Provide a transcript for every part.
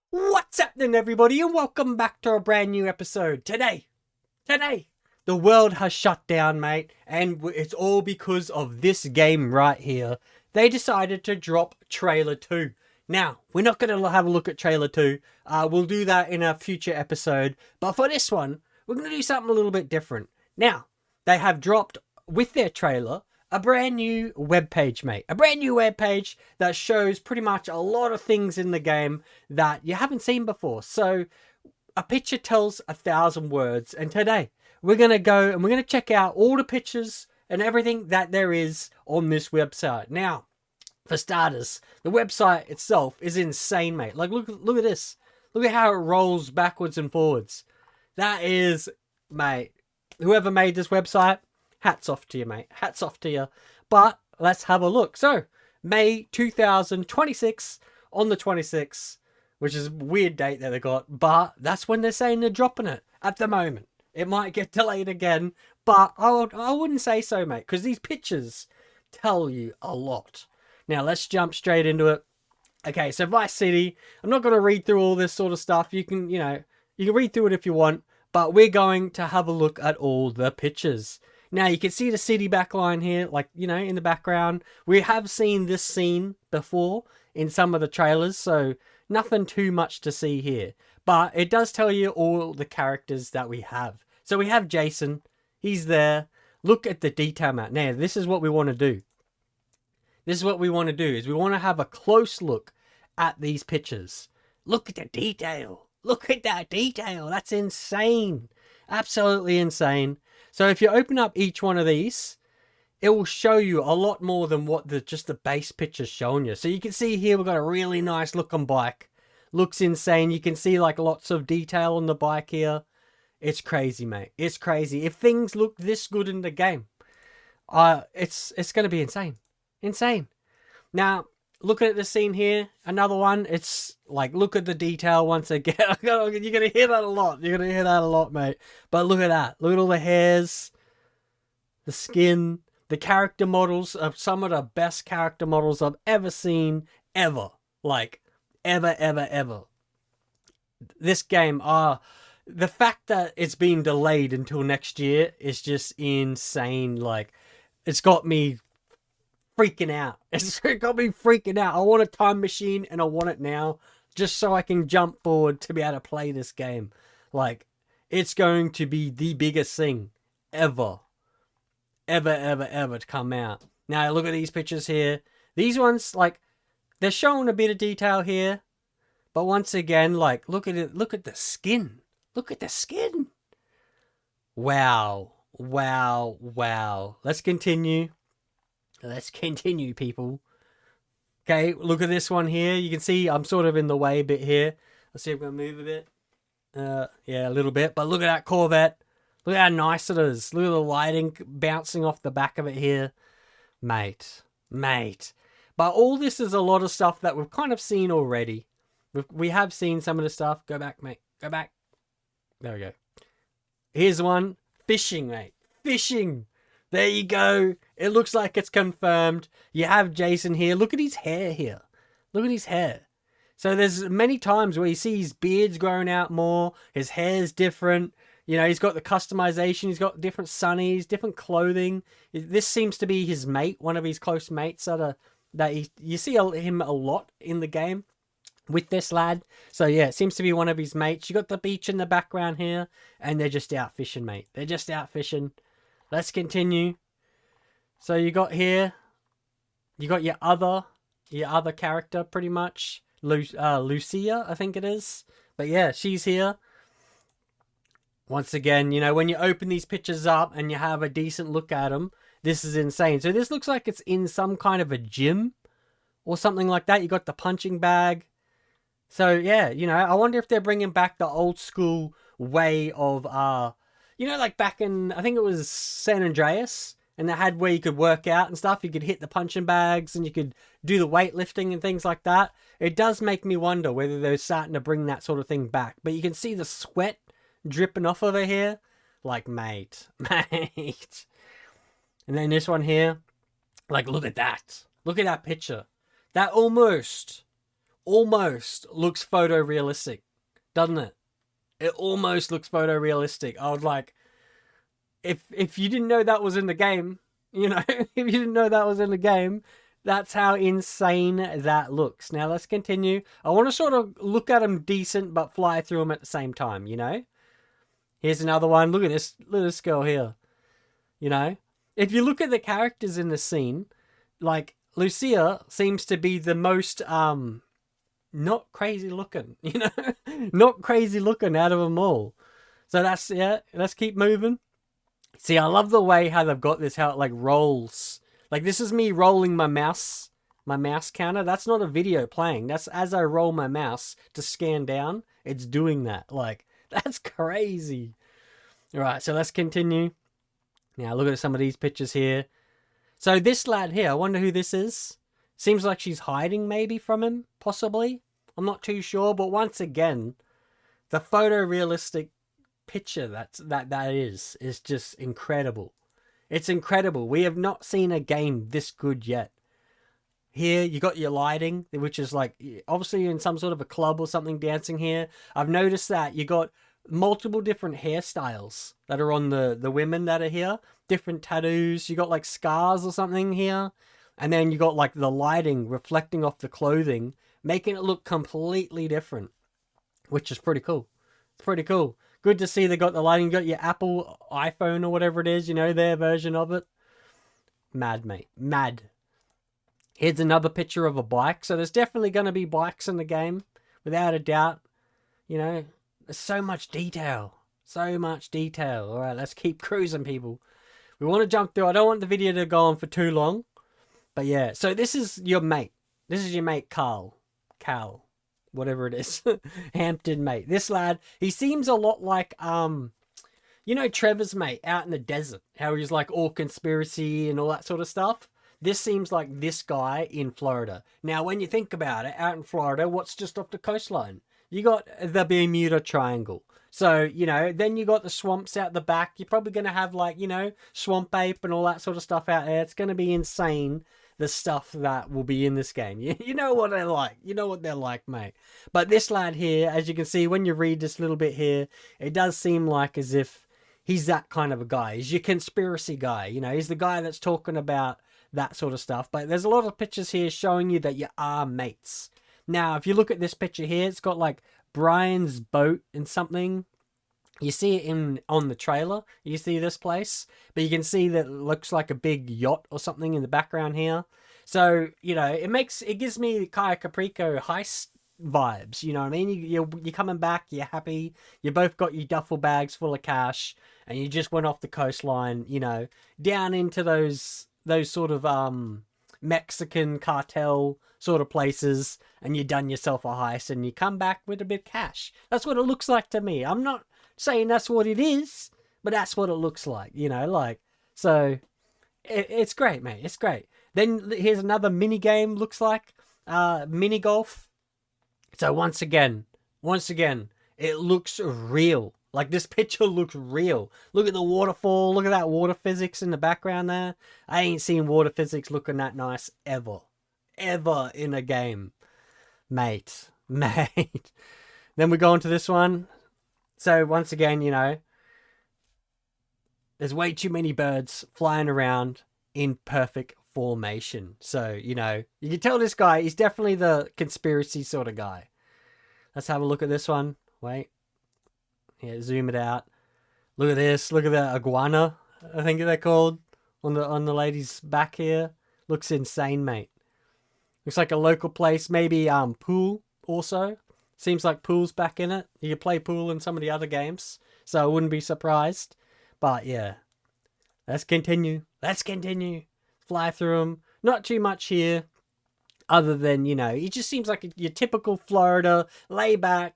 What's happening, everybody, and welcome back to a brand new episode. Today, the world has shut down, mate, and it's all because of this game right here. They decided to drop Trailer 2. Now, we're not going to have a look at Trailer 2. We'll do that in a future episode. But for this one, we're going to do something a little bit different. Now, they have dropped, with their trailer, a brand new webpage, mate. A brand new webpage that shows pretty much a lot of things in the game that you haven't seen before. So, a picture tells 1,000 words. And today, we're going to go and we're going to check out all the pictures and everything that there is on this website. Now, for starters, the website itself is insane, mate. Like, look at this. Look at how it rolls backwards and forwards. That is, mate, whoever made this website, hats off to you, mate. Hats off to you. But let's have a look. So, May 2026, on the 26th, which is a weird date that they got, but that's when they're saying they're dropping it at the moment. It might get delayed again, but I wouldn't say so, mate, because these pictures tell you a lot. Now, let's jump straight into it. Okay, so Vice City. I'm not going to read through all this sort of stuff. You can read through it if you want, but we're going to have a look at all the pictures. Now, you can see the city backline here, like, in the background. We have seen this scene before in some of the trailers, so nothing too much to see here. But it does tell you all the characters that we have. So we have Jason. He's there. Look at the detail map. Now, this is what we want to do. Is we want to have a close look at these pictures. Look at the detail. Look at that detail. That's insane. Absolutely insane. So if you open up each one of these, it will show you a lot more than what just the base picture's showing you. So you can see here we've got a really nice looking bike. Looks insane. You can see like lots of detail on the bike here. It's crazy, mate. It's crazy. If things look this good in the game, it's going to be insane. Insane. Now, looking at the scene here, another one, it's like, look at the detail once again. You're going to hear that a lot. You're going to hear that a lot, mate. But look at that. Look at all the hairs, the skin, the character models of some of the best character models I've ever seen, ever. Like, ever. This game, the fact that it's been delayed until next year is just insane. Like, it's got me freaking out. It's got me freaking out. I want a time machine and I want it now, just so I can jump forward to be able to play this game. Like, it's going to be the biggest thing ever to come out. Now, look at these pictures here. These ones, like, they're showing a bit of detail here, but once again, like, look at it. Look at the skin. Look at the skin. Wow. Let's continue. People. Okay, look at this one here. You can see I'm sort of in the way a bit here. Let's see if we're going to move a bit. Yeah, a little bit. But look at that Corvette. Look at how nice it is. Look at the lighting bouncing off the back of it here. Mate. But all this is a lot of stuff that we've kind of seen already. We have seen some of the stuff. Go back, mate. Go back. There we go. Here's one. Fishing, mate. Fishing. There you go. It looks like it's confirmed. You have Jason here. Look at his hair here. Look at his hair. So there's many times where you see his beard's growing out more. His hair's different. He's got the customization. He's got different sunnies, different clothing. This seems to be his mate, one of his close mates you see him a lot in the game with this lad. So yeah, it seems to be one of his mates. You got the beach in the background here, and they're just out fishing, mate. They're just out fishing. Let's continue. So you got here, you got your other character pretty much, Lucia, I think it is. But yeah, she's here. Once again, when you open these pictures up and you have a decent look at them, this is insane. So this looks like it's in some kind of a gym or something like that. You got the punching bag. So yeah, I wonder if they're bringing back the old school way of like back in, I think it was San Andreas, and they had where you could work out and stuff. You could hit the punching bags and you could do the weightlifting and things like that. It does make me wonder whether they're starting to bring that sort of thing back. But you can see the sweat dripping off of her here. Like, mate. And then this one here. Like, look at that. Look at that picture. That almost almost looks photorealistic, doesn't it? It almost looks photorealistic. I would like, if you didn't know that was in the game, if you didn't know that was in the game, that's how insane that looks. Now let's continue. I want to sort of look at them decent, but fly through them at the same time. Here's another one. Look at this girl here. If you look at the characters in the scene, like Lucia seems to be the most not crazy looking, not crazy looking out of them all. So let's keep moving. See, I love the way how they've got this, how it like rolls. Like this is me rolling my mouse counter. That's not a video playing. That's as I roll my mouse to scan down, it's doing that. Like, that's crazy. All right, so let's continue. Now look at some of these pictures here. So this lad here, I wonder who this is. Seems like she's hiding maybe from him, possibly. I'm not too sure, but once again, the photorealistic picture that is just incredible. It's incredible. We have not seen a game this good yet. Here, you got your lighting, which is like, obviously in some sort of a club or something dancing here. I've noticed that you got multiple different hairstyles that are on the women that are here. Different tattoos. You got like scars or something here. And then you got like the lighting reflecting off the clothing, making it look completely different, which is pretty cool. It's pretty cool. Good to see they got the lighting. You got your Apple iPhone or whatever it is, their version of it. Mad, mate. Mad. Here's another picture of a bike. So there's definitely going to be bikes in the game, without a doubt. There's so much detail. So much detail. All right, let's keep cruising, people. We want to jump through. I don't want the video to go on for too long. But yeah, so this is your mate. This is your mate, Cal. Whatever it is. Hampton mate. This lad, he seems a lot like, Trevor's mate out in the desert. How he's like all conspiracy and all that sort of stuff. This seems like this guy in Florida. Now, when you think about it, out in Florida, what's just off the coastline? You got the Bermuda Triangle. So, then you got the swamps out the back. You're probably going to have like, swamp ape and all that sort of stuff out there. It's going to be insane, the stuff that will be in this game. You know what they're like. You know what they're like, mate. But this lad here, as you can see, when you read this little bit here, it does seem like as if he's that kind of a guy. He's your conspiracy guy. He's the guy that's talking about that sort of stuff. But there's a lot of pictures here showing you that you are mates. Now, if you look at this picture here, it's got like Brian's boat and something. You see it on the trailer. You see this place, but you can see that it looks like a big yacht or something in the background here. So, it gives me Kaya Caprico heist vibes. You know what I mean? You're coming back, you're happy, you both got your duffel bags full of cash, and you just went off the coastline, down into those sort of Mexican cartel sort of places, and you done yourself a heist, and you come back with a bit of cash. That's what it looks like to me. I'm not saying that's what it is, but that's what it looks like, so it's great, mate. It's great. Then here's another mini game, looks like mini golf. So once again, it looks real. Like, this picture looks real. Look at the waterfall. Look at that water physics in the background there. I ain't seen water physics looking that nice ever in a game, mate. Then we go on to this one. So once again, there's way too many birds flying around in perfect formation. So, you can tell this guy, he's definitely the conspiracy sort of guy. Let's have a look at this one. Wait. Yeah, zoom it out. Look at this. Look at that iguana, I think they're called, on the lady's back here. Looks insane, mate. Looks like a local place. Maybe pool also. Seems like pool's back in it. You can play pool in some of the other games, so I wouldn't be surprised. But yeah, let's continue. Fly through them. Not too much here, other than, he just seems like your typical Florida, lay back,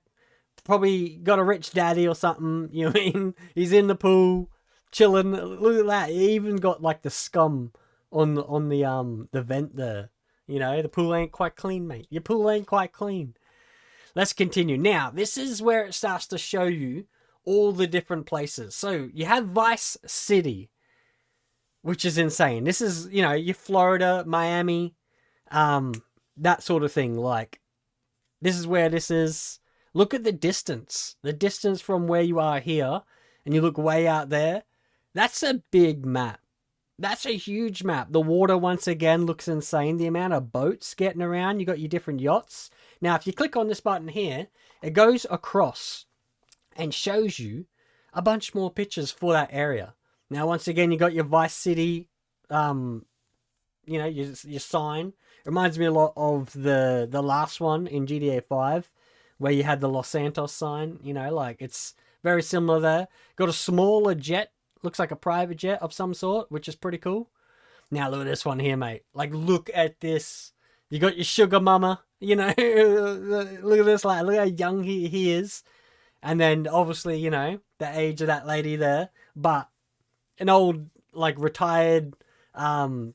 probably got a rich daddy or something, you know what I mean? He's in the pool, chilling. Look at that. He even got like the scum on the vent there. The pool ain't quite clean, mate. Your pool ain't quite clean. Let's continue. Now, this is where it starts to show you all the different places. So, you have Vice City, which is insane. This is, your Florida, Miami, that sort of thing. Like, This is where this is. Look at the distance. The distance from where you are here, and you look way out there. That's a big map. That's a huge map. The water, once again, looks insane. The amount of boats getting around. You got your different yachts. Now, if you click on this button here, it goes across and shows you a bunch more pictures for that area. Now, once again, you got your Vice City, your sign. It reminds me a lot of the last one in GTA 5, where you had the Los Santos sign. It's very similar there. Got a smaller jet. Looks like a private jet of some sort, which is pretty cool. Now look at this one here, mate. Look at this. You got your sugar mama, look at this, look how young he is. And then, obviously, the age of that lady there. But an old, retired,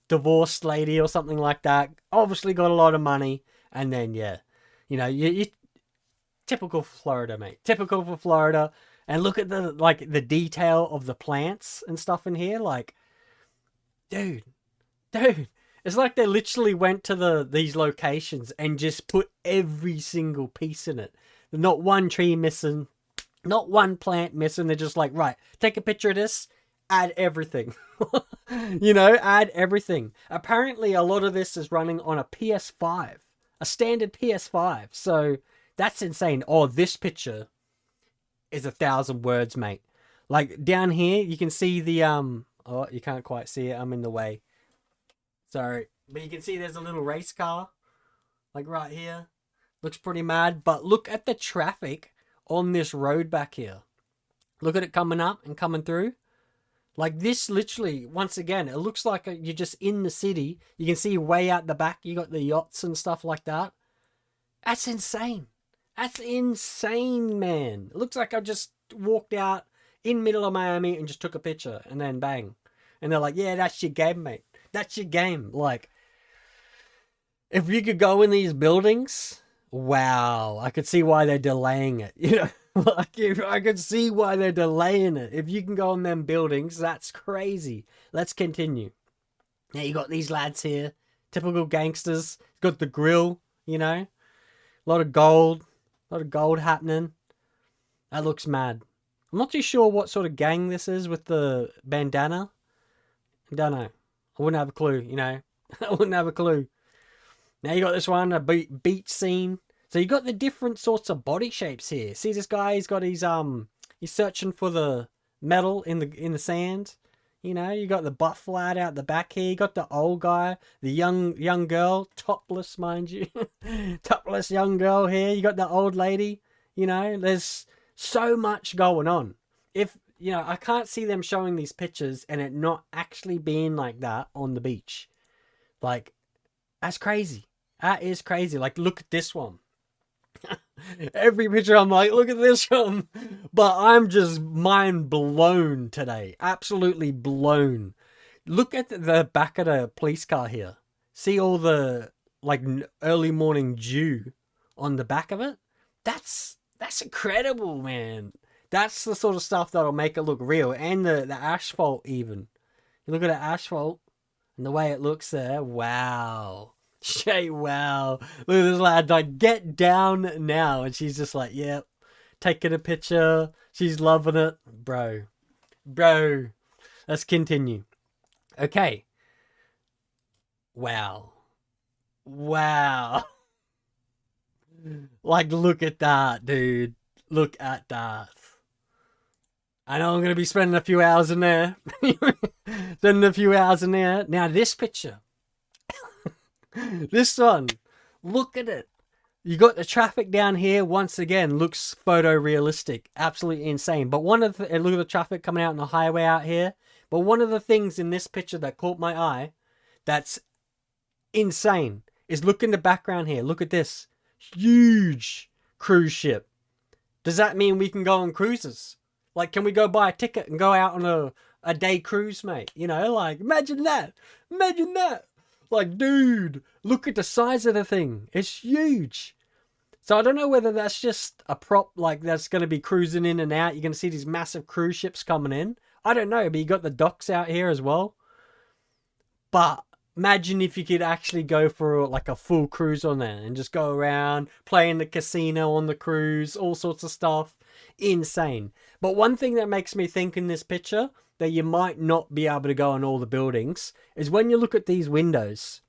divorced lady or something like that. Obviously got a lot of money. And then, yeah, you typical Florida, mate. Typical for Florida. And look at the detail of the plants and stuff in here. Dude. It's like they literally went to these locations and just put every single piece in it. Not one tree missing. Not one plant missing. They're just like, right, take a picture of this, add everything. Add everything. Apparently, a lot of this is running on a PS5. A standard PS5. So, that's insane. Oh, this picture is 1,000 words, mate. Down here, you can see the oh, you can't quite see it. I'm in the way. Sorry, but you can see there's a little race car, right here. Looks pretty mad. But look at the traffic on this road back here. Look at it coming up and coming through. This, literally, once again, it looks like you're just in the city. You can see way out the back. You got the yachts and stuff like that. That's insane. That's insane, man. It looks like I just walked out in middle of Miami and just took a picture and then bang. And they're like, yeah, that's your game, mate. That's your game. If you could go in these buildings, wow, I could see why they're delaying it. I could see why they're delaying it. If you can go in them buildings, that's crazy. Let's continue. Now you got these lads here. Typical gangsters. Got the grill, A lot of gold. A lot of gold happening. That looks mad. I'm not too sure what sort of gang this is with the bandana. I don't know. I wouldn't have a clue, I wouldn't have a clue. Now you got this one, a beach scene. So you got the different sorts of body shapes here. See this guy, he's got his he's searching for the metal in the sand. You got the buff lad out the back here. You got the old guy, the young girl, topless, mind you. Topless young girl here. You got the old lady. There's so much going on. If, I can't see them showing these pictures and it not actually being like that on the beach. That's crazy. That is crazy. Look at this one. Every picture I'm like, look at this one. But I'm just mind blown today. Absolutely blown. Look at the back of the police car here. See all the early morning dew on the back of it? That's incredible, man. That's the sort of stuff that'll make it look real. And the asphalt even. You look at the asphalt and the way it looks there. Wow. Shay, wow. Look at this lad, get down now. And she's just like, yep, taking a picture. She's loving it. Bro. Let's continue. Okay. Wow. Look at that, dude. Look at that. I know I'm going to be spending a few hours in there. Now, this picture. This one, look at it. You got the traffic down here. Once again, looks photorealistic, absolutely insane. But look at the traffic coming out on the highway out here. But one of the things in this picture that caught my eye, that's insane, is look in the background here. Look at this huge cruise ship. Does that mean we can go on cruises? Can we go buy a ticket and go out on a day cruise, mate? Imagine that. Dude, look at the size of the thing. It's huge. So I don't know whether that's just a prop, that's going to be cruising in and out. You're going to see these massive cruise ships coming in. I don't know, but you got the docks out here as well. But, Imagine if you could actually go for like a full cruise on there and just go around, play in the casino on the cruise, all sorts of stuff. Insane. But one thing that makes me think in this picture that you might not be able to go on all the buildings is when you look at these windows.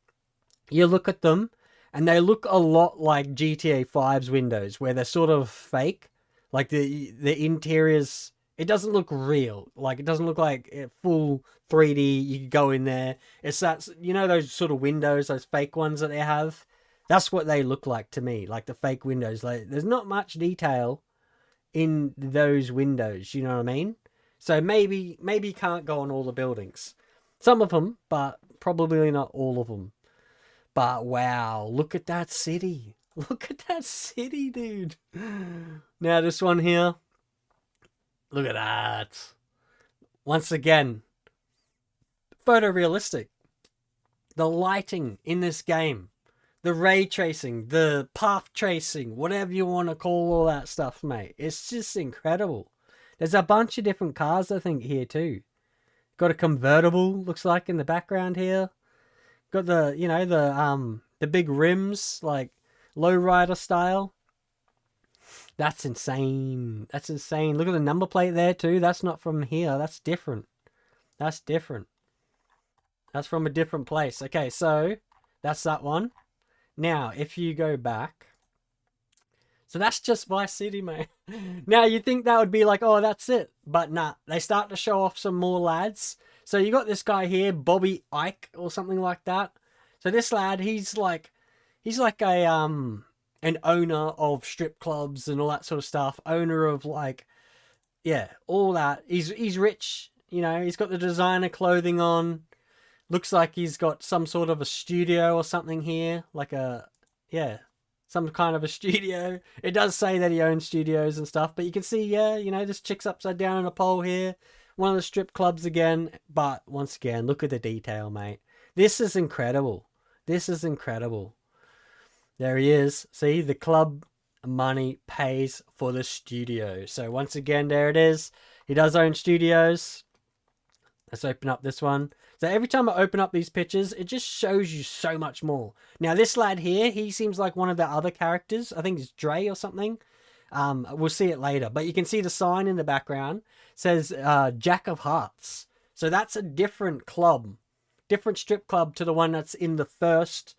You look at them and they look a lot like GTA 5's windows where they're sort of fake. Like the interiors, it doesn't look real. Like it doesn't look like full 3D. You could go in there. It's that, you know, those sort of windows, those fake ones that they have. That's what they look like to me, like the fake windows. Like there's not much detail in those windows. You know what I mean? So maybe you can't go on all the buildings. Some of them, but probably not all of them. But wow, look at that city. Look at that city, dude. Now this one here. Look at that. Once again, photorealistic. The lighting in this game. The ray tracing, the path tracing, whatever you want to call all that stuff, mate. It's just incredible. There's a bunch of different cars, I think, here too. Got a convertible, looks like, in the background here. Got the, you know, the big rims, like lowrider style. That's insane. That's insane. Look at the number plate there too. That's not from here. That's different. That's different. That's from a different place. Okay, so that's that one. Now, if you go back, so that's just Vice City, mate. Now you think that would be like, oh, that's it, but nah. They start to show off some more lads. So you got this guy here, Bobby Ike or something like that. So this lad, he's like a an owner of strip clubs and all that sort of stuff. Owner of like, yeah, all that. He's rich, you know. He's got the designer clothing on. Looks like he's got some sort of a studio or something here, like some kind of a studio. It does say that he owns studios and stuff, but you can see, yeah, you know, this chick's upside down on a pole here. One of the strip clubs again, but once again, look at the detail, mate. This is incredible. This is incredible. There he is. See, the club money pays for the studio. So once again, there it is. He does own studios. Let's open up this one. So every time I open up these pictures, it just shows you so much more. Now, this lad here, he seems like one of the other characters. I think it's Dre or something. We'll see it later. But you can see the sign in the background. It says Jack of Hearts. So that's a different club. Different strip club to the one that's in the first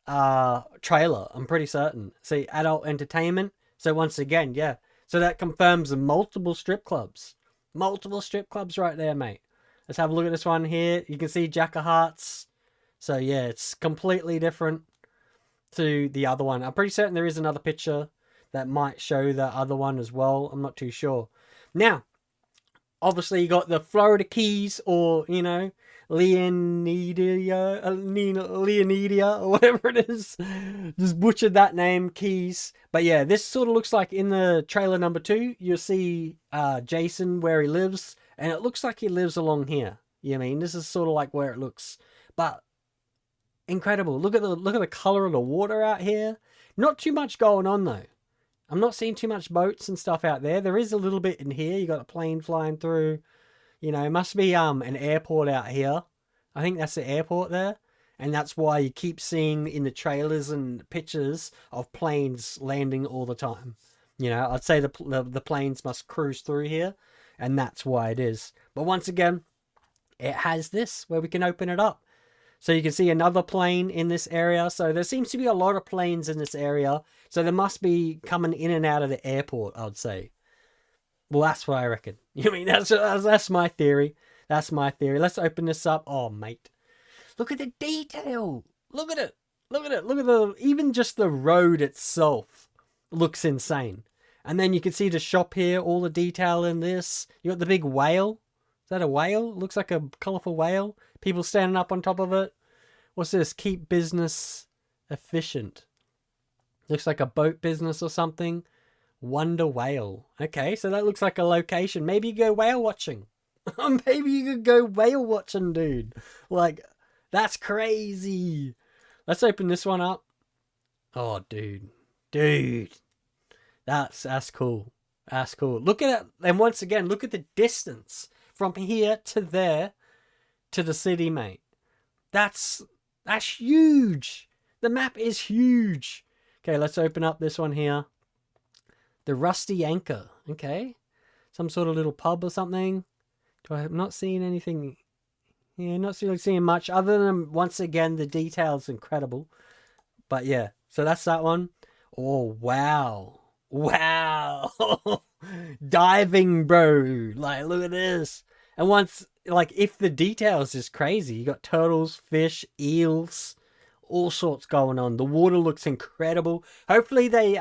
trailer. I'm pretty certain. See, adult entertainment. So once again, yeah. So that confirms multiple strip clubs. Multiple strip clubs right there, mate. Let's have a look at this one here. You can see Jack of Hearts. So yeah, it's completely different to the other one. I'm pretty certain there is another picture that might show the other one as well. I'm not too sure. Now, obviously you got the Florida Keys, or, you know, Leonidia or whatever it is. Just butchered that name, Keys. But yeah, this sort of looks like in the trailer number 2, you'll see Jason where he lives. And it looks like he lives along here. You know what I mean? This is sort of like where it looks. But incredible. Look at the color of the water out here. Not too much going on though. I'm not seeing too much boats and stuff out there. There is a little bit in here. You got a plane flying through. You know, it must be an airport out here. I think that's the airport there. And that's why you keep seeing in the trailers and pictures of planes landing all the time. You know, I'd say the planes must cruise through here. And that's why it is. But once again, it has this where we can open it up. So you can see another plane in this area. So there seems to be a lot of planes in this area. So they must be coming in and out of the airport, I'd say. Well, that's what I reckon. You know what I mean? That's my theory. That's my theory. Let's open this up. Oh, mate. Look at the detail. Look at it. Look at it. Look at even just the road itself looks insane. And then you can see the shop here, all the detail in this. You got the big whale. Is that a whale? It looks like a colourful whale. People standing up on top of it. What's this? Keep business efficient. Looks like a boat business or something. Wonder Whale. Okay, so that looks like a location. Maybe you go whale watching. Maybe you could go whale watching, dude. Like, that's crazy. Let's open this one up. Oh, dude. Dude. That's cool. That's cool. Look at it. And once again, look at the distance from here to there to the city, mate. That's That's huge. The map is huge. Okay, let's open up this one here. The Rusty Anchor. Okay. Some sort of little pub or something. I'm not seeing anything. Yeah, not really seeing much other than, once again, the details incredible. But yeah, so that's that one. Oh, wow. Wow. Diving, bro. Like, look at this. And once, like, if the details is crazy, you got turtles, fish, eels, all sorts going on. The water looks incredible. Hopefully they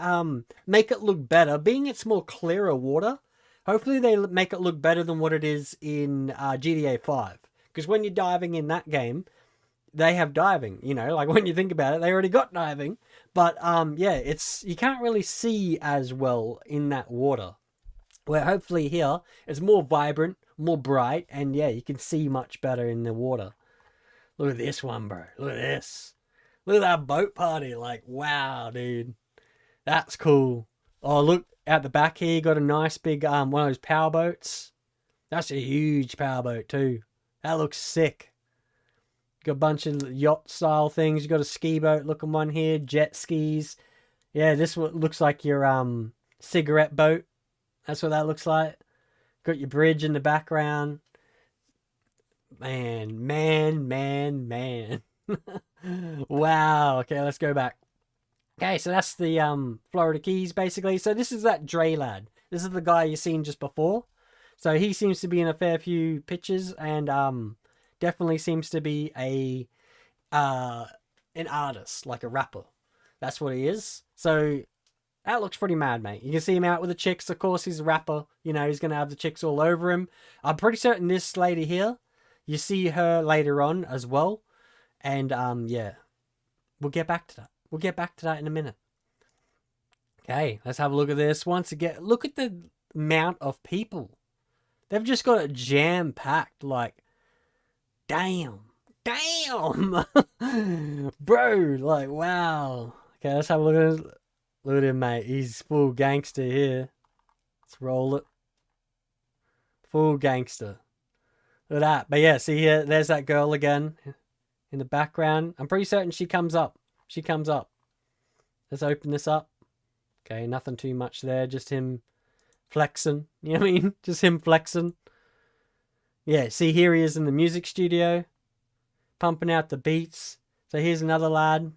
make it look better. Being it's more clearer water, hopefully they make it look better than what it is in GTA 5. Because when you're diving in that game, they have diving, you know, like when you think about it, they already got diving. But yeah, it's, you can't really see as well in that water. Where hopefully here it's more vibrant, more bright, and yeah, you can see much better in the water. Look at this one, bro. Look at this. Look at that boat party. Like, wow, dude. That's cool. Oh, look at the back here, you got a nice big one of those power boats. That's a huge power boat too. That looks sick. Got a bunch of yacht style things. You got a ski boat looking one here, jet skis. Yeah, this looks like your cigarette boat. That's what that looks like. Got your bridge in the background. Man. Wow. Okay, let's go back. Okay, so that's the Florida Keys basically. So this is that Dre lad. This is the guy you seen just before. So he seems to be in a fair few pictures and definitely seems to be an artist, like a rapper. That's what he is. So that looks pretty mad, mate. You can see him out with the chicks. Of course, he's a rapper. You know, he's going to have the chicks all over him. I'm pretty certain this lady here, you see her later on as well. And, yeah, we'll get back to that. We'll get back to that in a minute. Okay, let's have a look at this. Once again, look at the amount of people. They've just got it jam-packed. Like, damn. Bro, like, wow. Okay, let's have a look at it. Look at him, mate. He's full gangster here. Let's roll it. Full gangster. Look at that. But yeah, see here, there's that girl again in the background. I'm pretty certain she comes up. She comes up. Let's open this up. Okay, nothing too much there. Just him flexing. You know what I mean? Just him flexing. Yeah, see here he is in the music studio. Pumping out the beats. So here's another lad.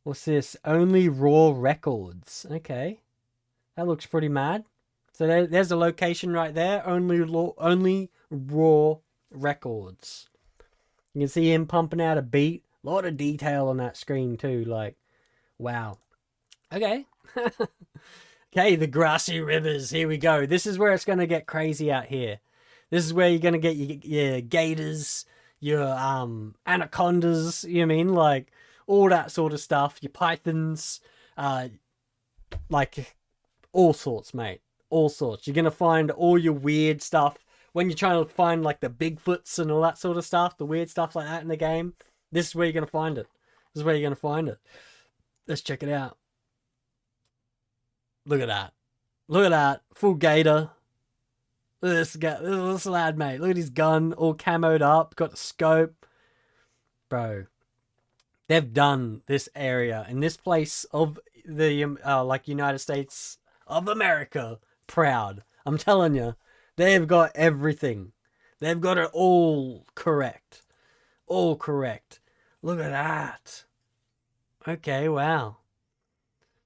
What's this? Only Raw Records. Okay. That looks pretty mad. So there's a location right there. Only Raw Records. You can see him pumping out a beat. A lot of detail on that screen too. Like, wow. Okay. Okay, the grassy rivers. Here we go. This is where it's going to get crazy out here. This is where you're going to get your gators, your anacondas, you know what I mean? Like, all that sort of stuff. Your pythons, like, all sorts, mate. All sorts. You're going to find all your weird stuff. When you're trying to find, like, the Bigfoots and all that sort of stuff, the weird stuff like that in the game, this is where you're going to find it. This is where you're going to find it. Let's check it out. Look at that. Look at that. Full gator. Look at this guy. Look at this lad, mate. Look at his gun. All camoed up. Got the scope. Bro. They've done this area and this place of the, like, United States of America proud. I'm telling you. They've got everything. They've got it all correct. All correct. Look at that. Okay, wow.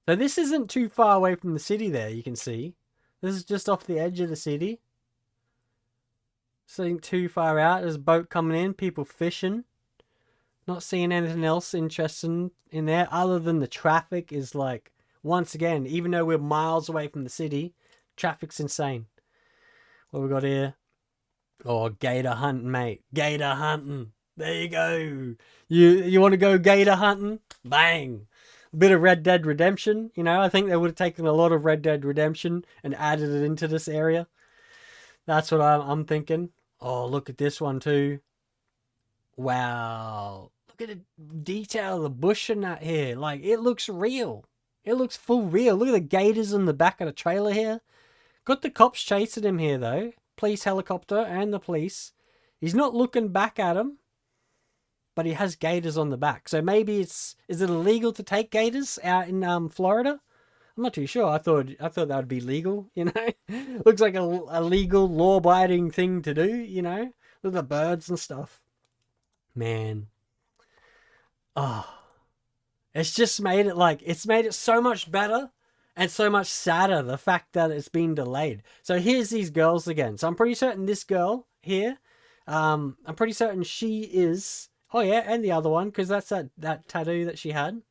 So this isn't too far away from the city there, you can see. This is just off the edge of the city. This ain't too far out. There's a boat coming in, people fishing. Not seeing anything else interesting in there other than the traffic is like, once again, even though we're miles away from the city, traffic's insane. What we got here? Oh, gator hunting, mate. Gator hunting. There you go. You want to go gator hunting? Bang. A bit of Red Dead Redemption, you know. I think they would have taken a lot of Red Dead Redemption and added it into this area. That's what I'm thinking. Oh, look at this one too. Wow. Look at the detail of the bush in that here. Like, it looks real. It looks full real. Look at the gators in the back of the trailer here. Got the cops chasing him here though. Police helicopter and the police. He's not looking back at him. but he has gators on the back. So maybe is it illegal to take gators out in Florida? I'm not too sure. I thought that would be legal, you know? Looks like a legal, law-abiding thing to do, you know? With the birds and stuff. Man. Oh. It's just made it it's made it so much better and so much sadder, the fact that it's been delayed. So here's these girls again. So I'm pretty certain this girl here, I'm pretty certain she is, oh yeah, and the other one, because that's that tattoo that she had.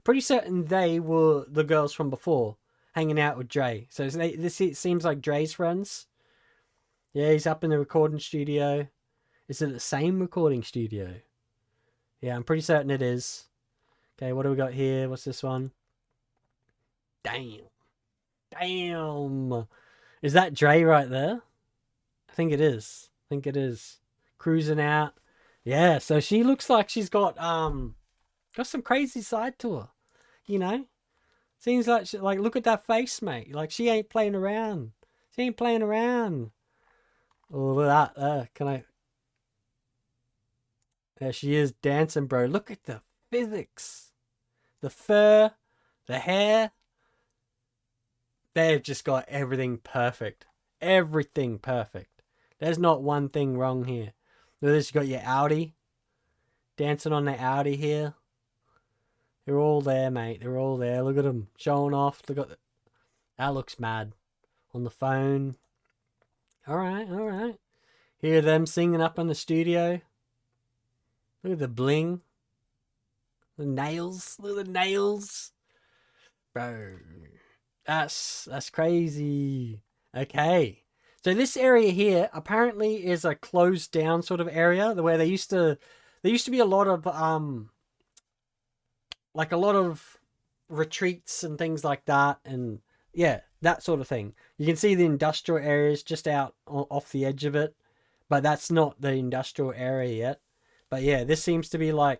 Pretty certain they were the girls from before, hanging out with Dre. So this it seems like Dre's friends. Yeah, he's up in the recording studio. Is it the same recording studio? Yeah, I'm pretty certain it is. Okay, what do we got here? What's this one? Damn. Damn. Is that Dre right there? I think it is. Cruising out. Yeah, so she looks like she's got some crazy side to her. You know? Seems like look at that face, mate. Like she ain't playing around. Oh, look at that. Can I? There she is dancing, bro. Look at the physics. The fur, the hair. They've just got everything perfect. Everything perfect. There's not one thing wrong here. Look at this. You got your Audi. Dancing on the Audi here. They're all there, mate. They're all there. Look at them showing off. Look at that. Looks mad. On the phone. All right. Hear them singing up in the studio. Look at the bling. The nails. Look at the nails. Bro. That's crazy. Okay. So this area here apparently is a closed down sort of area where there used to be a lot of a lot of retreats and things like that, and yeah, that sort of thing. You can see the industrial areas just out off the edge of it, but that's not the industrial area yet. But yeah, this seems to be this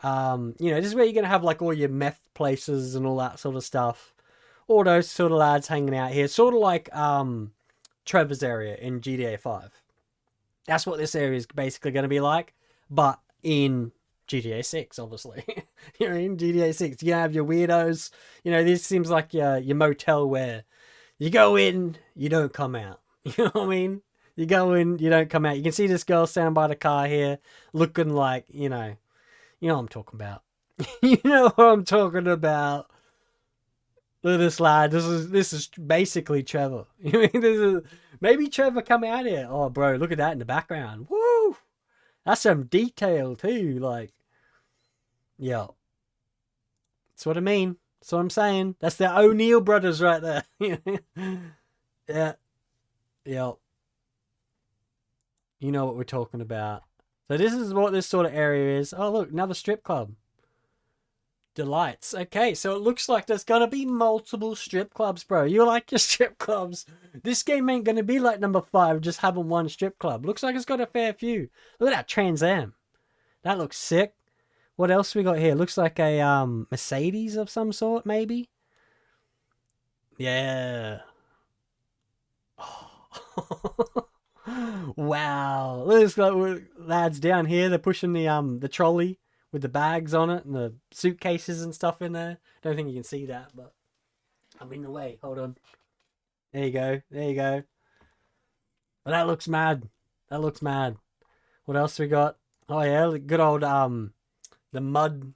is where you're gonna have all your meth places and all that sort of stuff. All those sort of lads hanging out here, sort of like Trevor's area in GTA 5. That's what this area is basically going to be like, but in GTA 6, obviously. In GTA 6, you're going to have your weirdos. This seems like your motel where you go in, you don't come out. You know what I mean? You go in, you don't come out. You can see this girl standing by the car here, looking like, you know what I'm talking about. You know what I'm talking about. Look at this lad. This is basically Trevor. Maybe Trevor come out here. Oh, bro, look at that in the background. Woo! That's some detail too. Yeah. That's what I mean. That's what I'm saying. That's the O'Neill brothers right there. Yeah. Yeah. You know what we're talking about. So this is what this sort of area is. Oh, look, another strip club. Delights. Okay, so it looks like there's gonna be multiple strip clubs, bro. You like your strip clubs. This game ain't gonna be like number 5, just having one strip club. Looks like it's got a fair few. Look at that Trans Am. That looks sick. What else we got here? Looks like a Mercedes of some sort, maybe. Yeah. Oh. Wow. Look at this lads down here. They're pushing the trolley with the bags on it and the suitcases and stuff in there. Don't think you can see that, but I'm in the way. Hold on. There you go. But that looks mad. What else we got? Oh yeah, good old the mud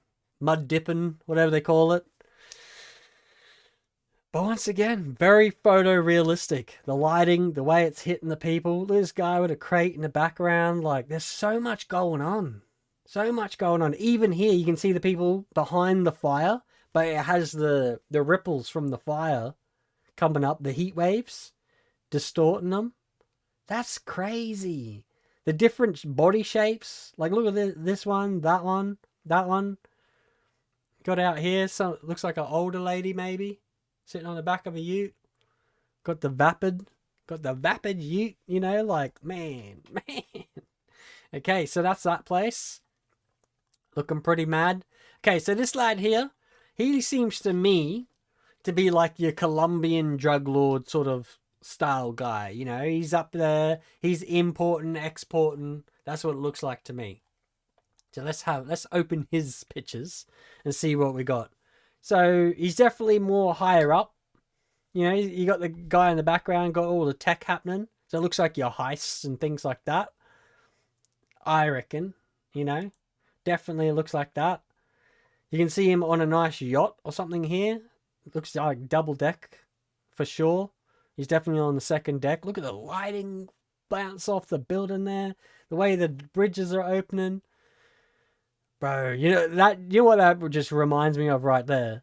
dipping, whatever they call it. But once again, very photorealistic. The lighting, the way it's hitting the people. This guy with a crate in the background. There's so much going on. Even here, you can see the people behind the fire, but it has the ripples from the fire coming up, the heat waves, distorting them. That's crazy. The different body shapes. Look at this one, that one. Got out here, looks like an older lady maybe, sitting on the back of a ute. Got the vapid ute, man. Okay, so that's that place. Looking pretty mad. Okay, so this lad here, he seems to me to be like your Colombian drug lord sort of style guy. He's up there. He's importing, exporting. That's what it looks like to me. So let's open his pictures and see what we got. So he's definitely more higher up. You know, you got the guy in the background, got all the tech happening. So it looks like your heists and things like that. I reckon, you know, definitely looks like that. You can see him on a nice yacht or something here. Looks like double deck for sure. He's definitely on the second deck. Look at the lighting bounce off the building there. The way the bridges are opening. Bro, you know what that just reminds me of right there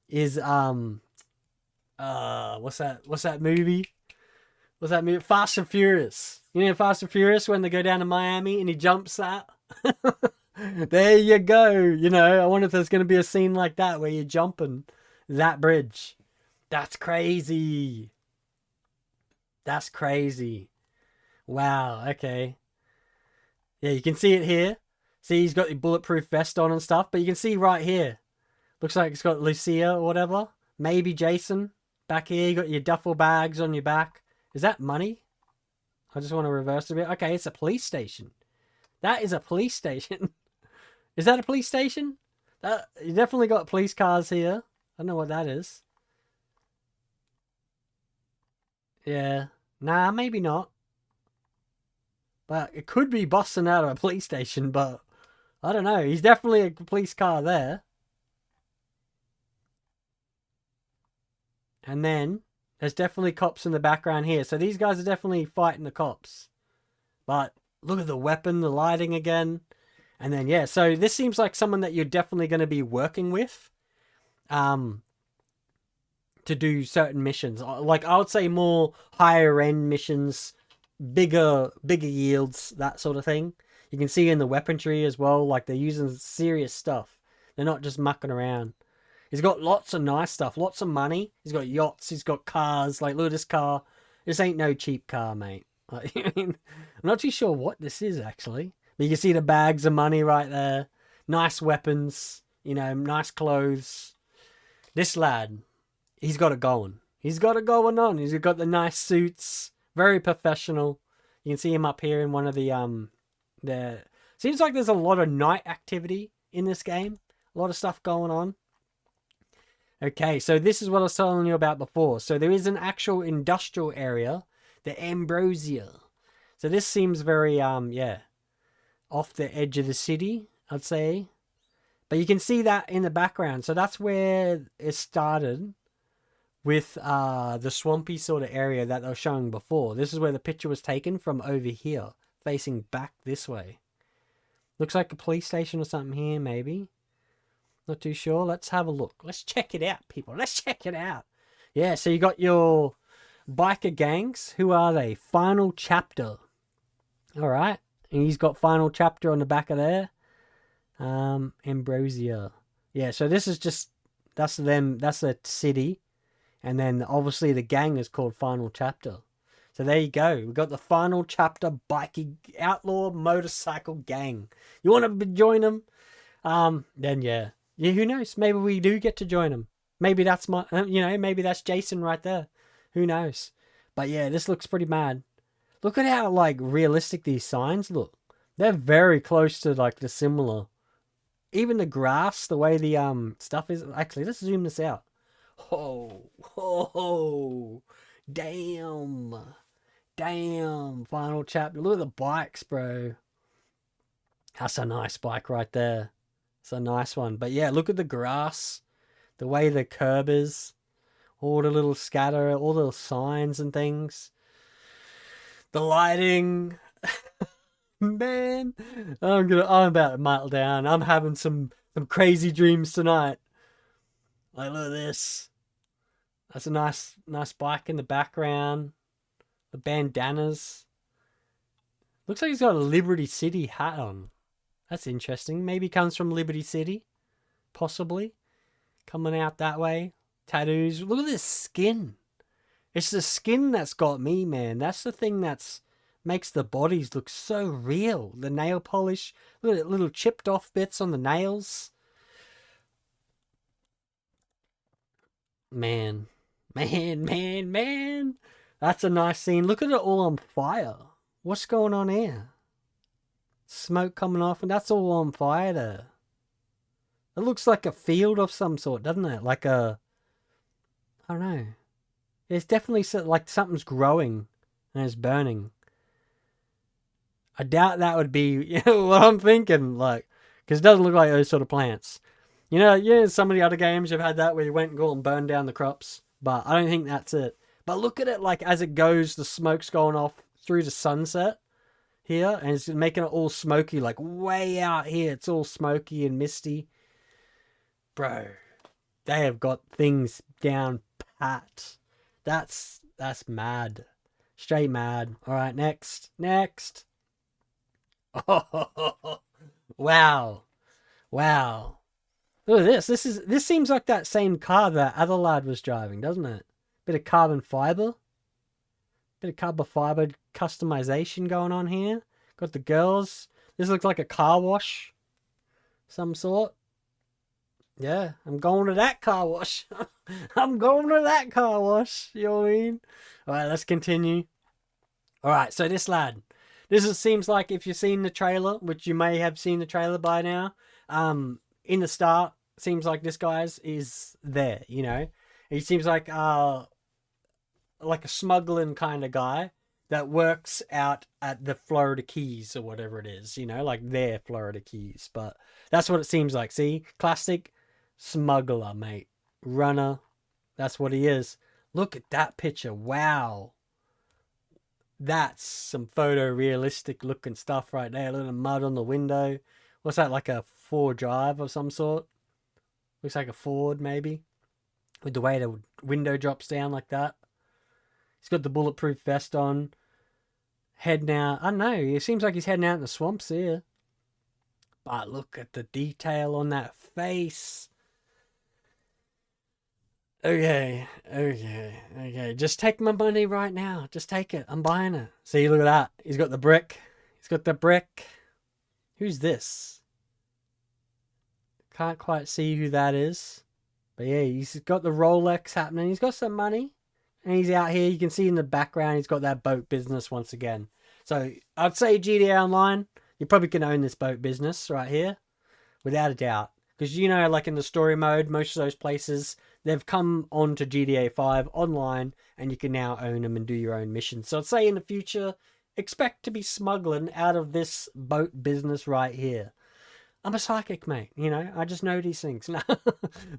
is what's that movie? What's that movie? Fast and Furious. You know Fast and Furious when they go down to Miami and he jumps that? There you go. You know, I wonder if there's going to be a scene like that where you're jumping that bridge. That's crazy. That's crazy. Wow, okay. Yeah, you can see it here. See, he's got the bulletproof vest on and stuff, but you can see right here. Looks like it's got Lucia or whatever. Maybe Jason. Back here, you got your duffel bags on your back. Is that money? I just want to reverse a bit. Okay, it's a police station. That is a police station. Is that a police station? You definitely got police cars here. I don't know what that is. Yeah. Nah, maybe not. But it could be busting out of a police station, but I don't know. He's definitely a police car there. And then there's definitely cops in the background here. So these guys are definitely fighting the cops. But look at the weapon, the lighting again. And then, yeah, so this seems like someone that you're definitely going to be working with to do certain missions. Like, I would say more higher end missions, bigger yields, that sort of thing. You can see in the weaponry as well, like they're using serious stuff. They're not just mucking around. He's got lots of nice stuff, lots of money. He's got yachts, he's got cars. Like, look at this car. This ain't no cheap car, mate. Like, I mean, I'm not too sure what this is, actually. But you can see the bags of money right there. Nice weapons, you know, nice clothes. This lad, he's got it going. He's got it going on. He's got the nice suits. Very professional. You can see him up here in one of the... Seems like there's a lot of night activity in this game. A lot of stuff going on. Okay, so this is what I was telling you about before. So there is an actual industrial area, the Ambrosia. So this seems very, off the edge of the city, I'd say. But you can see that in the background. So that's where it started with the swampy sort of area that I was showing before. This is where the picture was taken from over here, facing back this way. Looks like a police station or something here, maybe. Not too sure. Let's have a look. Let's check it out, people. Let's check it out. Yeah, so you got your biker gangs. Who are they? Final Chapter. All right. And he's got Final Chapter on the back of there. Ambrosia. Yeah, so this is just... That's them. That's the city. And then, obviously, the gang is called Final Chapter. So there you go. We've got the Final Chapter biking outlaw motorcycle gang. You want to join them? Then yeah. Yeah, who knows? Maybe we do get to join them. Maybe that's maybe that's Jason right there. Who knows? But yeah, this looks pretty mad. Look at how, like, realistic these signs look. They're very close to, like, the similar. Even the grass, the way the stuff is. Actually, let's zoom this out. Oh, damn. Damn, Final Chapter. Look at the bikes, bro. That's a nice bike right there. It's a nice one. But yeah, look at the grass. The way the curb is. All the little scatter, all the signs and things. The lighting. Man, I'm about to melt down. I'm having some crazy dreams tonight. Like, look at this. That's a nice bike in the background. The bandanas. Looks like he's got a Liberty City hat on. That's interesting. Maybe comes from Liberty City. Possibly. Coming out that way. Tattoos. Look at this skin. It's the skin that's got me, man. That's the thing that's makes the bodies look so real. The nail polish. Look at little chipped off bits on the nails. Man. That's a nice scene. Look at it all on fire. What's going on here? Smoke coming off, and that's all on fire there. It looks like a field of some sort, doesn't it? Like a, I don't know. It's definitely like something's growing and it's burning. I doubt that would be what I'm thinking, like, because it doesn't look like those sort of plants. Yeah, some of the other games you've had that where you went and go and burned down the crops, but I don't think that's it. But look at it, like as it goes, the smoke's going off through the sunset here, and it's making it all smoky, like way out here. It's all smoky and misty, bro. They have got things down pat. That's mad, straight mad. All right, next. Oh, wow, wow. Look at this. This seems like that same car that other lad was driving, doesn't it? Bit of carbon fiber. Bit of carbon fiber customization going on here. Got the girls. This looks like a car wash. Some sort. Yeah, I'm going to that car wash. I'm going to that car wash. You know what I mean? Alright, let's continue. Alright, so this lad. Seems like if you've seen the trailer, which you may have seen the trailer by now, in the start, seems like this guy's is there, you know. He seems like a smuggling kind of guy that works out at the Florida Keys or whatever it is, you know, like their Florida Keys. But that's what it seems like. See, classic smuggler, mate, runner. That's what he is. Look at that picture. Wow. That's some photorealistic looking stuff right there. A little mud on the window. What's that, like a Ford Drive of some sort? Looks like a Ford, maybe. With the way the window drops down like that. He's got the bulletproof vest on. Heading out. I don't know. It seems like he's heading out in the swamps here. But look at the detail on that face. Okay. Just take my money right now. Just take it. I'm buying it. See, look at that. He's got the brick. Who's this? Can't quite see who that is. But yeah, he's got the Rolex happening. He's got some money. And he's out here. You can see in the background, he's got that boat business once again. So I'd say GTA Online, you probably can own this boat business right here. Without a doubt. Because, you know, like in the story mode, most of those places, they've come onto GTA 5 online, and you can now own them and do your own missions. So I'd say in the future, expect to be smuggling out of this boat business right here. I'm a psychic, mate. You know, I just know these things.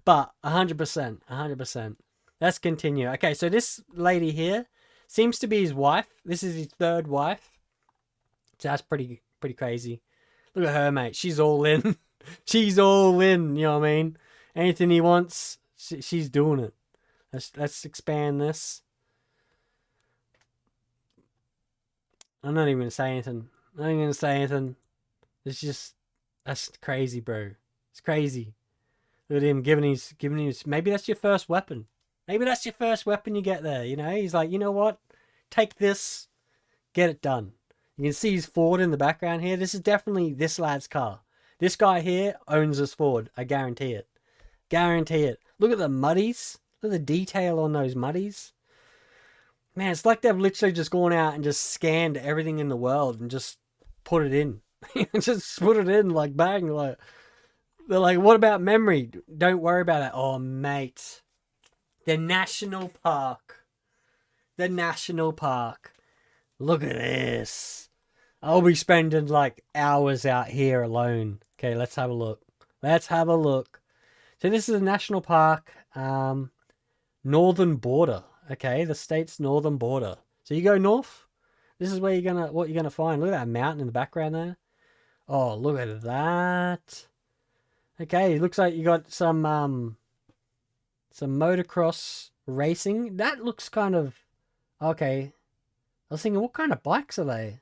But 100%. Let's continue. Okay, so this lady here seems to be his wife. This is his third wife. So that's pretty crazy. Look at her, mate. She's all in. She's all in, you know what I mean? Anything he wants, she's doing it. Let's expand this. I'm not even going to say anything. It's just, that's crazy, bro. It's crazy. Look at him giving his, maybe that's your first weapon. Maybe that's your first weapon you get there, you know? He's like, you know what? Take this, get it done. You can see his Ford in the background here. This is definitely this lad's car. This guy here owns this Ford. I guarantee it. Look at the muddies. Look at the detail on those muddies. Man, it's like they've literally just gone out and just scanned everything in the world and just put it in. Just put it in like bang. Like, they're like, what about memory? Don't worry about that. Oh, mate. The national park. Look at this. I'll be spending like hours out here alone. Okay, let's have a look. So this is a national park, northern border. Okay, the state's northern border. So you go north. This is where what you're gonna find. Look at that mountain in the background there. Oh, look at that. Okay, looks like you got some motocross racing. That looks kind of okay. I was thinking, what kind of bikes are they?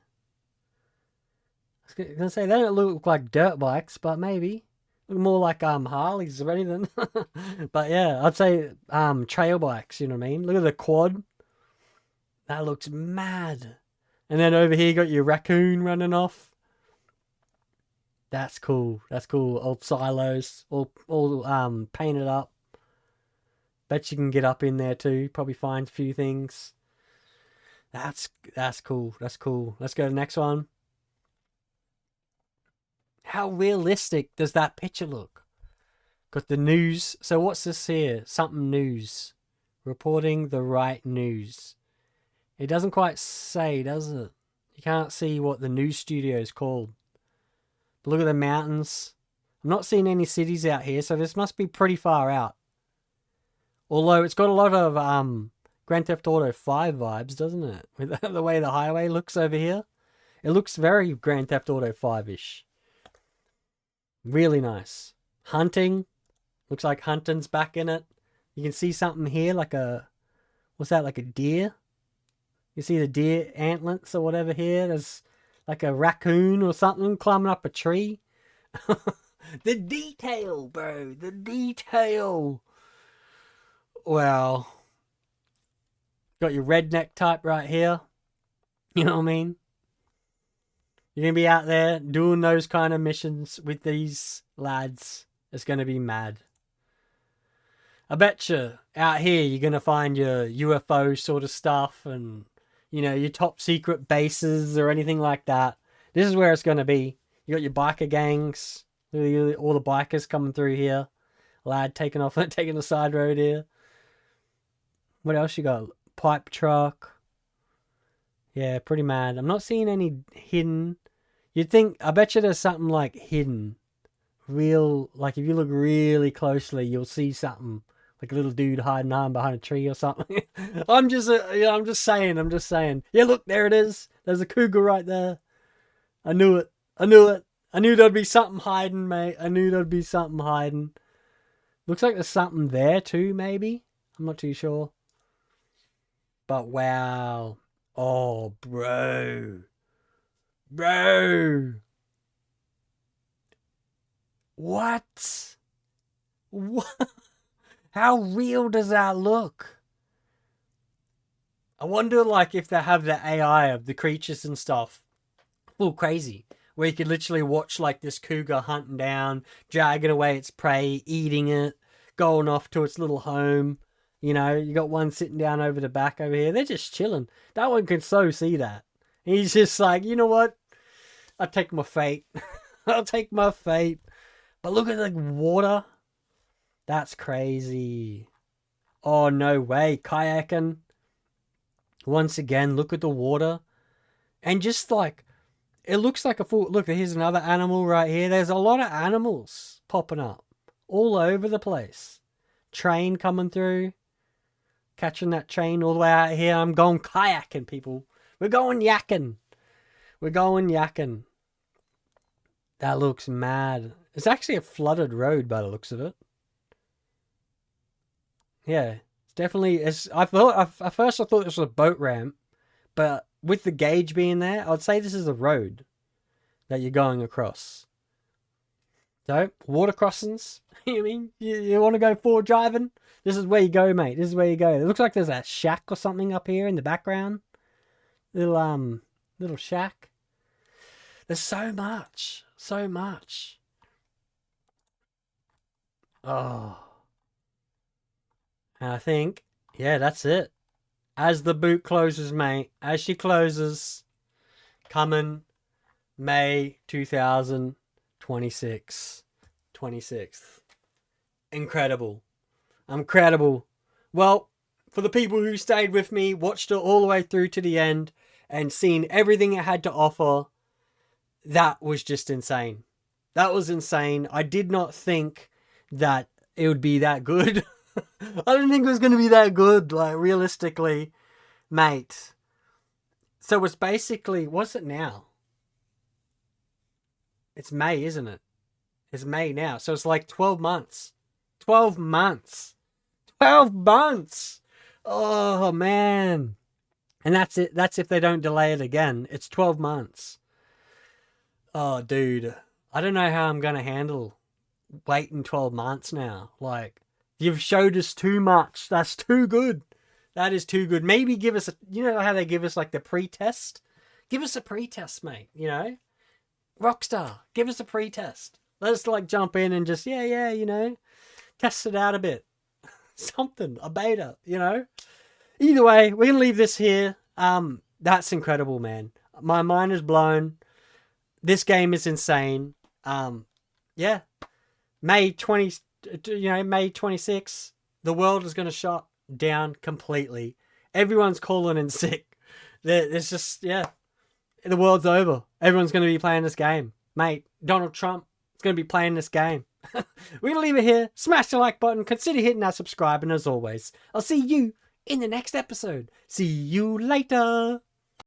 I was gonna say they don't look like dirt bikes, but maybe look more like Harleys or anything. But yeah, I'd say trail bikes. You know what I mean? Look at the quad. That looks mad. And then over here you got your raccoon running off. That's cool. Old silos, all painted up. Bet you can get up in there too. Probably find a few things. That's cool. Let's go to the next one. How realistic does that picture look? Got the news. So what's this here? Something news. Reporting the right news. It doesn't quite say, does it? You can't see what the news studio is called. But look at the mountains. I'm not seeing any cities out here, so this must be pretty far out. Although it's got a lot of Grand Theft Auto 5 vibes, doesn't it? With the way the highway looks over here. It looks very Grand Theft Auto 5-ish. Really nice. Hunting. Looks like hunting's back in it. You can see something here like a... What's that? Like a deer? You see the deer antlers or whatever here? There's like a raccoon or something climbing up a tree. The detail, bro. The detail. Well, got your redneck type right here. You know what I mean? You're going to be out there doing those kind of missions with these lads. It's going to be mad. I bet you out here you're going to find your UFO sort of stuff and, you know, your top secret bases or anything like that. This is where it's going to be. You got your biker gangs. All the bikers coming through here. Lad taking off, taking the side road here. What else you got? Pipe truck. Yeah, pretty mad. I'm not seeing any hidden. You'd think, I bet you there's something like hidden. Real, like if you look really closely, you'll see something. Like a little dude hiding behind a tree or something. I'm just saying. Yeah, look, there it is. There's a cougar right there. I knew it. I knew there'd be something hiding, mate. Looks like there's something there too, maybe. I'm not too sure. But wow. Oh, bro. What? How real does that look? I wonder, like, if they have the AI of the creatures and stuff. Full crazy. Where you could literally watch, like, this cougar hunting down, dragging away its prey, eating it, going off to its little home. You know, you got one sitting down over the back over here. They're just chilling. That one can so see that. He's just like, you know what? I'll take my fate. I'll take my fate. But look at the water. That's crazy. Oh, no way. Kayaking. Once again, look at the water. And just like, it looks like a full... Look, here's another animal right here. There's a lot of animals popping up. All over the place. Train coming through. Catching that train all the way out here. I'm going kayaking, people. We're going yakking. That looks mad. It's actually a flooded road by the looks of it. Yeah, it's definitely... At first I thought this was a boat ramp. But with the gauge being there, I'd say this is a road that you're going across. So, water crossings. You mean? You want to go forward driving? This is where you go, mate. This is where you go. It looks like there's a shack or something up here in the background. Little shack. There's so much. Oh. And I think, yeah, that's it. As the boot closes, mate. As she closes. Coming May 2026. 26th. Incredible. Well, for the people who stayed with me, watched it all the way through to the end, and seen everything it had to offer, that was just insane. That was insane. I did not think that it would be that good. I didn't think it was going to be that good, like, realistically, mate. So it's basically, what's it now? It's May, isn't it? It's May now. So it's like 12 months. 12 months. 12 months. Oh, man. And that's it. That's if they don't delay it again. It's 12 months. Oh, dude. I don't know how I'm going to handle waiting 12 months now. Like, you've showed us too much. That's too good. That is too good. Maybe give us you know how they give us like the pre-test? Give us a pre-test, mate. You know? Rockstar, give us a pre-test. Let us like jump in and just, you know, test it out a bit. Something, a beta, you know? Either way, we're going to leave this here. That's incredible, man. My mind is blown. This game is insane. Yeah, May 20, May 26th, the world is going to shut down completely. Everyone's calling in sick. There's just, yeah, the world's over. Everyone's going to be playing this game. Mate, Donald Trump is going to be playing this game. We're going to leave it here. Smash the like button. Consider hitting that subscribe. And as always, I'll see you in the next episode. See you later.